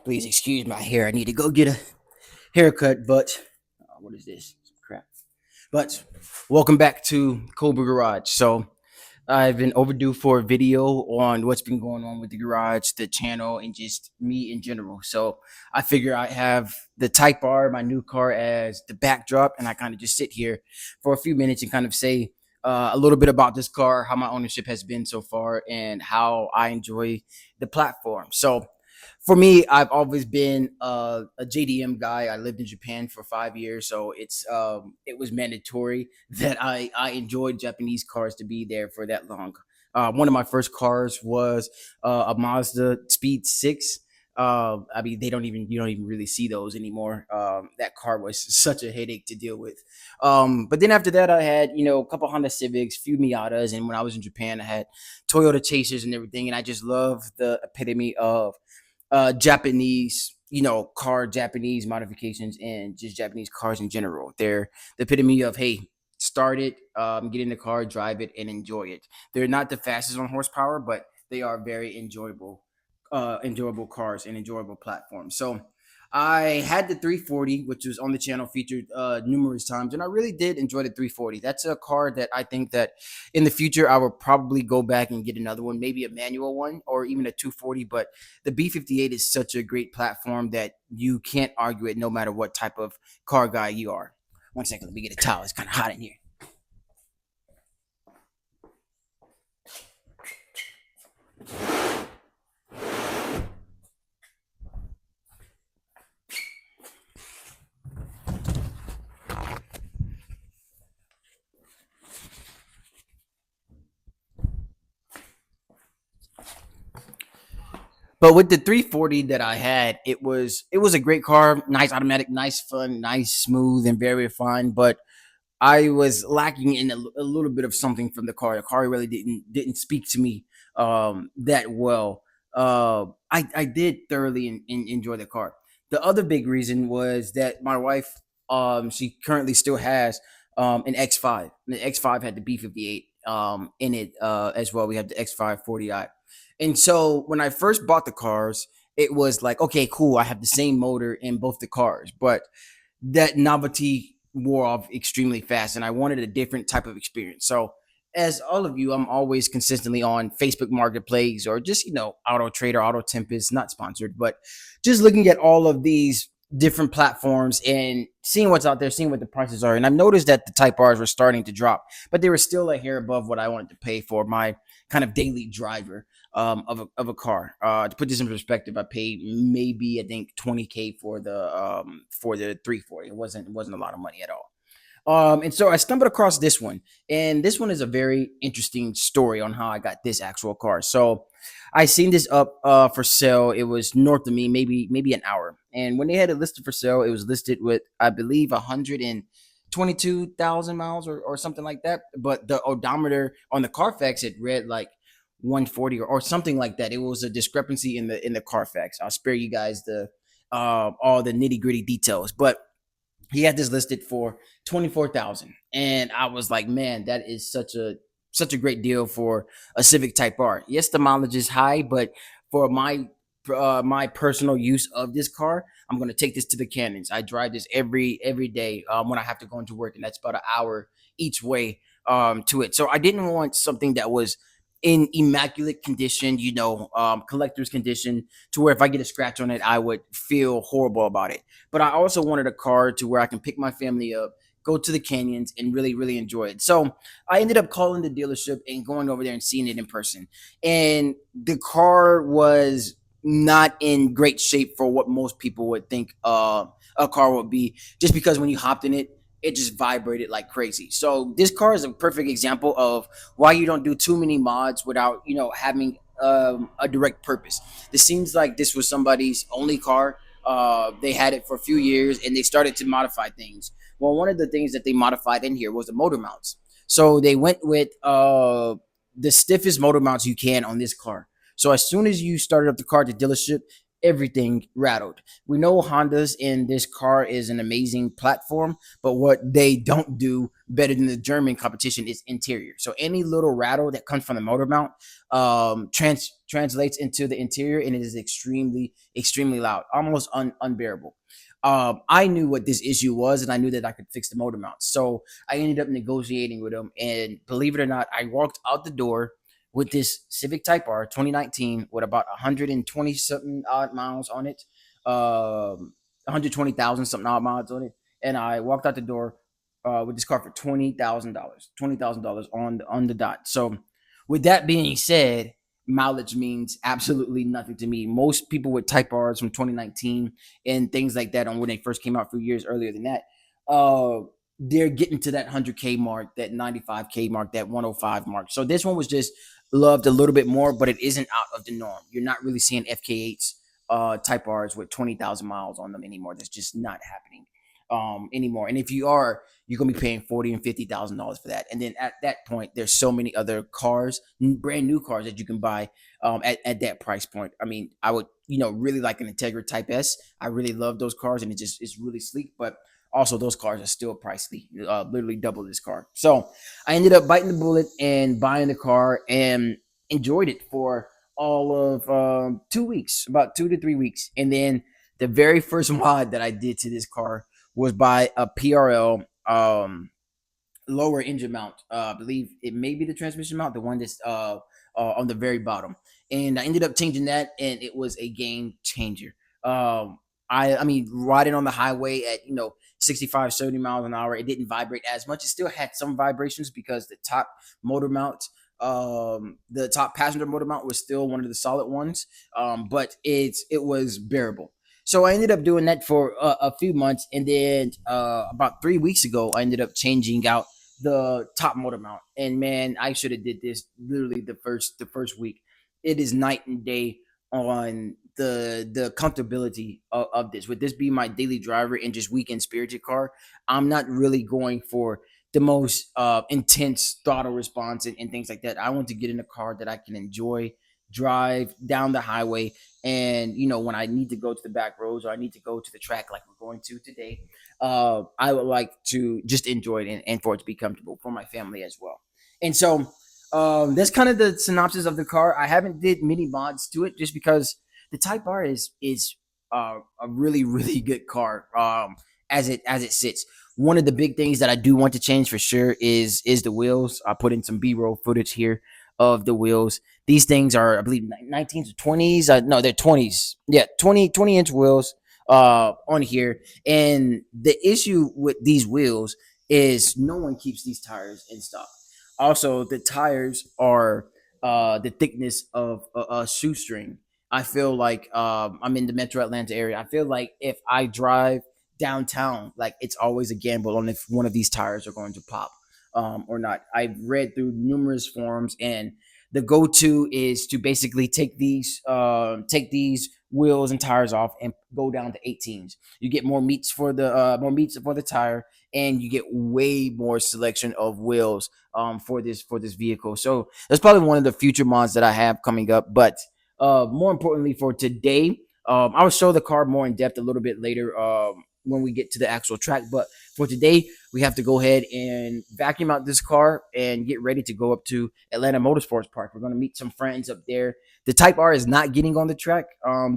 Please excuse my hair. I need to go get a haircut. But what is this? Some crap. But welcome back to Kobu Garage. So I've been overdue for a video on what's been going on with the garage, the channel, and just me in general. So I figure I have the Type R, my new car, as the backdrop, and I kind of just sit here for a few minutes and kind of say a little bit about this car, how my ownership has been so far, and how I enjoy the platform. So for me, I've always been a JDM guy. I lived in Japan for 5 years, so it was mandatory that I enjoyed Japanese cars to be there for that long. One of my first cars was a Mazda Speed 6. I mean, they don't even you don't even really see those anymore. That car was such a headache to deal with. But then after that, I had a couple Honda Civics, few Miatas, and when I was in Japan, I had Toyota Chasers and everything. And I just love the epitome of Japanese, car Japanese modifications and just Japanese cars in general. They're the epitome of, hey, start it, get in the car, drive it, and enjoy it. They're not the fastest on horsepower, but they are very enjoyable cars and enjoyable platforms. So I had the 340, which was on the channel, featured numerous times, and I really did enjoy the 340. That's a car that I think that in the future I will probably go back and get another one, maybe a manual one or even a 240. But the B58 is such a great platform that you can't argue it, no matter what type of car guy you are. One second, let me get a towel. It's kind of hot in here. But with the 340 that I had, it was a great car, nice automatic, nice fun, nice smooth, and very refined. But I was lacking in a little bit of something from the car. The car really didn't speak to me that well. I did thoroughly enjoy the car. The other big reason was that my wife, she currently still has an X5. The X5 had the B58 in it as well. We have the X5 40i. And so when I first bought the cars, it was like, okay, cool. I have the same motor in both the cars, but that novelty wore off extremely fast, and I wanted a different type of experience. So as all of you, I'm always consistently on Facebook Marketplace or just Auto Trader, Auto Tempest, not sponsored, but just looking at all of these different platforms and seeing what's out there, seeing what the prices are. And I've noticed that the Type R's were starting to drop, but they were still a hair above what I wanted to pay for my kind of daily driver of a car. To put this in perspective, I paid maybe I think 20K for the 340. It wasn't a lot of money at all. And so I stumbled across this one, and this one is a very interesting story on how I got this actual car. So I seen this up for sale. It was north of me, maybe an hour. And when they had it listed for sale, it was listed with, I believe, 122,000 miles or something like that. But the odometer on the Carfax, it read like 140 or something like that. It was a discrepancy in the Carfax. I'll spare you guys the all the nitty gritty details, but he had this listed for 24,000, and I was like, man, that is such a great deal for a Civic Type R. Yes, the mileage is high, but for my personal use of this car, I'm going to take this to the canyons. I drive this every day when I have to go into work, and that's about an hour each way to it. So I didn't want something that was in immaculate condition, collector's condition, to where if I get a scratch on it, I would feel horrible about it. But I also wanted a car to where I can pick my family up, go to the canyons, and really, really enjoy it. So I ended up calling the dealership and going over there and seeing it in person. And the car was not in great shape for what most people would think a car would be, just because when you hopped in it, it just vibrated like crazy. So this car is a perfect example of why you don't do too many mods without having a direct purpose. This seems like this was somebody's only car. They had it for a few years and they started to modify things. Well, one of the things that they modified in here was the motor mounts. So they went with the stiffest motor mounts you can on this car. So as soon as you started up the car at the dealership, everything rattled. We know Honda's in this car is an amazing platform, but what they don't do better than the German competition is interior. So any little rattle that comes from the motor mount translates into the interior, and it is extremely loud, almost unbearable. I knew what this issue was, and I knew that I could fix the motor mount. So I ended up negotiating with them, and believe it or not, I walked out the door with this Civic Type R 2019 with about 120 something odd miles on it, 120,000 something odd miles on it, and I walked out the door with this car for $20,000 on the dot. So, with that being said, mileage means absolutely nothing to me. Most people with Type R's from 2019 and things like that, on when they first came out a few years earlier than that, uh, they're getting to that 100K mark, that 95K mark, that 105 mark. So this one was just loved a little bit more, but it isn't out of the norm. You're not really seeing FK8s, Type R's with 20,000 miles on them anymore. That's just not happening anymore. And if you are, you're gonna be paying $40,000 and $50,000 for that. And then at that point, there's so many other cars, brand new cars that you can buy at that price point. I mean, I would, really like an Integra Type S. I really love those cars, and it's really sleek. But also, those cars are still pricey, literally double this car. So I ended up biting the bullet and buying the car and enjoyed it for all of 2 weeks, about 2 to 3 weeks. And then the very first mod that I did to this car was by a PRL lower engine mount. I believe it may be the transmission mount, the one that's on the very bottom. And I ended up changing that, and it was a game changer. I mean, riding on the highway at 65, 70 miles an hour, it didn't vibrate as much. It still had some vibrations because the top motor mount, the top passenger motor mount was still one of the solid ones, but it was bearable. So I ended up doing that for a few months, and then about 3 weeks ago, I ended up changing out the top motor mount. And man, I should have did this literally the first week. It is night and day on the comfortability of this. Would this be my daily driver and just weekend spirited car? I'm not really going for the most intense throttle response and things like that. I want to get in a car that I can enjoy, drive down the highway, and when I need to go to the back roads or I need to go to the track like we're going to today, I would like to just enjoy it, and for it to be comfortable for my family as well. And so that's kind of the synopsis of the car. I haven't did many mods to it just because the Type R is a really really good car as it sits. One of the big things that I do want to change for sure is the wheels. I put in some B-roll footage here of the wheels. These things are, I believe, 19s or 20s. No, they're 20s. Yeah, 20 inch wheels on here. And the issue with these wheels is no one keeps these tires in stock. Also, the tires are the thickness of a shoestring. I feel like I'm in the Metro Atlanta area. I feel like if I drive downtown, like it's always a gamble on if one of these tires are going to pop or not. I've read through numerous forums, and the go-to is to basically take these wheels and tires off and go down to 18s. You get more meats for the tire, and you get way more selection of wheels for this vehicle. So that's probably one of the future mods that I have coming up. But more importantly, for today, I will show the car more in depth a little bit later when we get to the actual track. But for today, we have to go ahead and vacuum out this car and get ready to go up to Atlanta Motorsports Park. We're going to meet some friends up there. The Type R is not getting on the track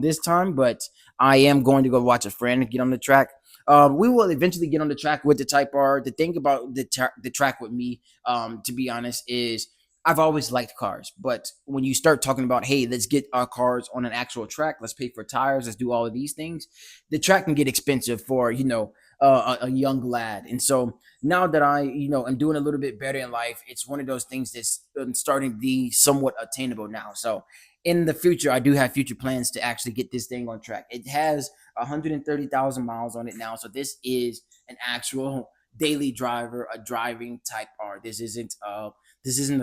this time, but I am going to go watch a friend get on the track. We will eventually get on the track with the Type R. The thing about the track with me, to be honest, is I've always liked cars, but when you start talking about, hey, let's get our cars on an actual track, let's pay for tires, let's do all of these things, the track can get expensive for a young lad. And so now that I am doing a little bit better in life, it's one of those things that's starting to be somewhat attainable now. So in the future, I do have future plans to actually get this thing on track. It has 130,000 miles on it now, so this is an actual daily driver, a driving Type R. This isn't a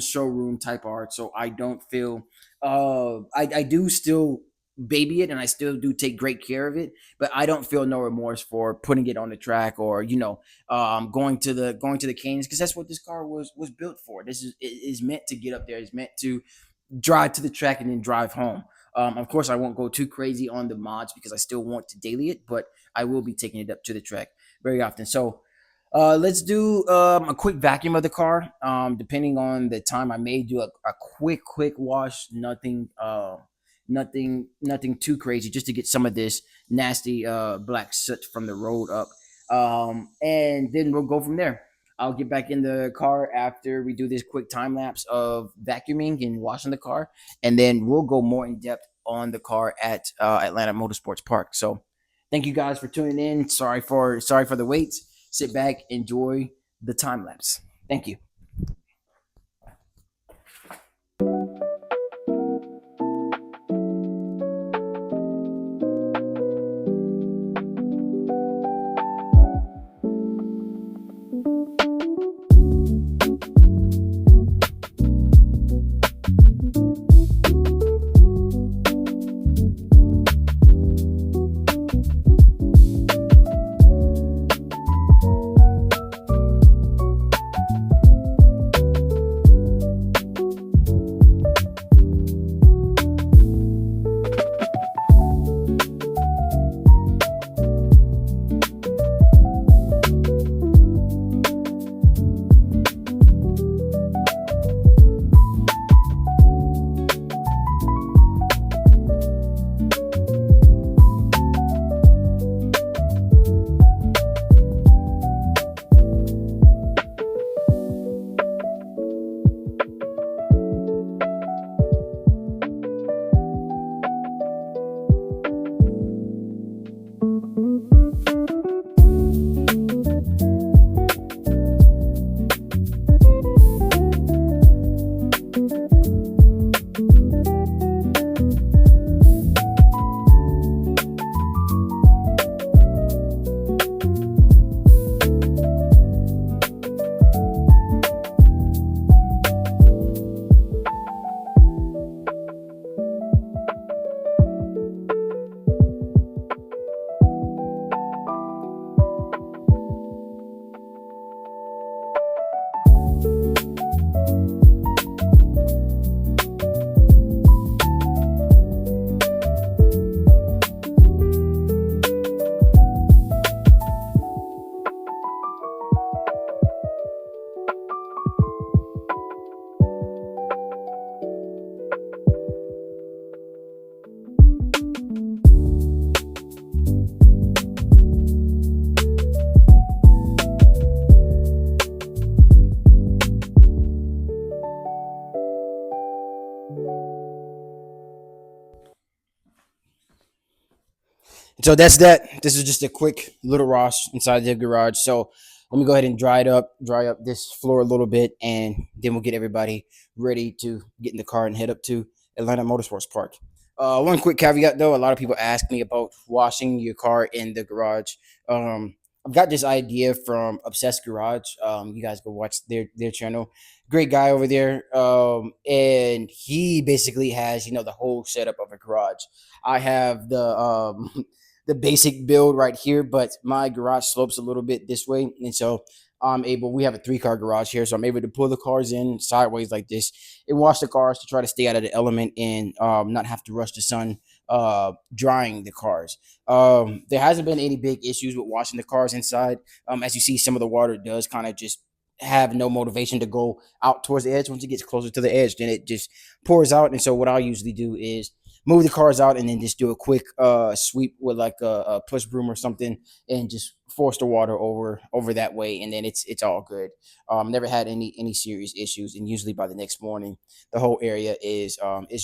showroom Type R, so I don't feel I do still baby it, and I still do take great care of it, but I don't feel no remorse for putting it on the track or going to the canes, because that's what this car was built for. This is meant to get up there. It's meant to drive to the track and then drive home. Of course, I won't go too crazy on the mods because I still want to daily it, but I will be taking it up to the track very often. So let's do a quick vacuum of the car. Depending on the time, I may do a quick wash. Nothing too crazy, just to get some of this nasty black soot from the road up. And then we'll go from there. I'll get back in the car after we do this quick time lapse of vacuuming and washing the car, and then we'll go more in depth on the car at Atlanta Motorsports Park. So, thank you guys for tuning in. Sorry for the wait. Sit back, enjoy the time lapse. Thank you. So that's that. This is just a quick little Ross inside the garage. So let me go ahead and dry up this floor a little bit, and then we'll get everybody ready to get in the car and head up to Atlanta Motorsports Park. One quick caveat though, a lot of people ask me about washing your car in the garage. I've got this idea from Obsessed Garage. You guys go watch their channel. Great guy over there. And he basically has, the whole setup of a garage. I have the basic build right here, but my garage slopes a little bit this way, and so we have a 3-car garage here, so I'm able to pull the cars in sideways like this and wash the cars to try to stay out of the element and not have to rush the sun drying the cars. There hasn't been any big issues with washing the cars inside. As you see, some of the water does kind of just have no motivation to go out towards the edge. Once it gets closer to the edge, then it just pours out. And so what I'll usually do is move the cars out and then just do a quick sweep with like a push broom or something, and just force the water over that way, and then it's all good. Never had any serious issues, and usually by the next morning the whole area is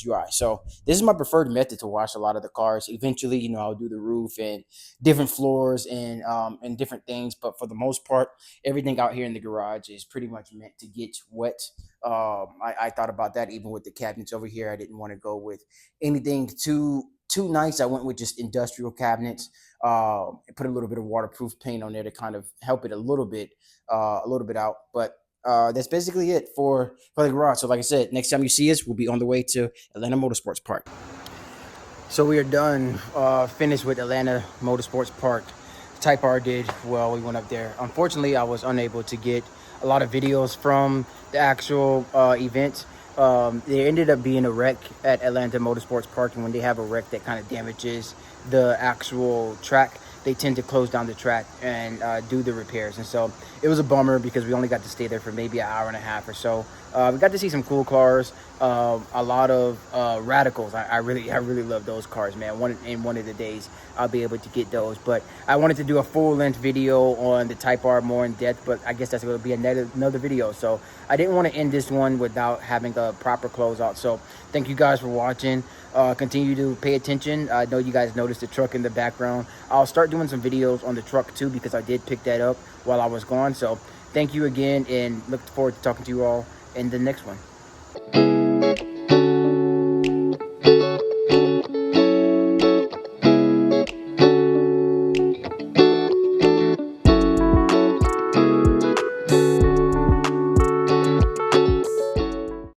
dry. So this is my preferred method to wash a lot of the cars. Eventually, I'll do the roof and different floors and different things, but for the most part, everything out here in the garage is pretty much meant to get wet. I thought about that even with the cabinets over here. I didn't want to go with anything too nice. I went with just industrial cabinets. Put a little bit of waterproof paint on there to kind of help it a little bit out. But that's basically it for the garage. So like I said, next time you see us, we'll be on the way to Atlanta Motorsports Park. So we are done, finished with Atlanta Motorsports Park. Type R did well. We went up there. Unfortunately, I was unable to get a lot of videos from the actual event. There ended up being a wreck at Atlanta Motorsports Park, and when they have a wreck that kind of damages the actual track, they tend to close down the track and do the repairs. And so it was a bummer because we only got to stay there for maybe an hour and a half or so. We got to see some cool cars, a lot of radicals. I really love those cars, man. One of the days I'll be able to get those. But I wanted to do a full-length video on the Type R more in depth, but I guess that's going to be another video. So I didn't want to end this one without having a proper closeout. So thank you guys for watching. Continue to pay attention. I know you guys noticed the truck in the background. I'll start doing some videos on the truck too, because I did pick that up while I was gone. So thank you again, and look forward to talking to you all in the next one.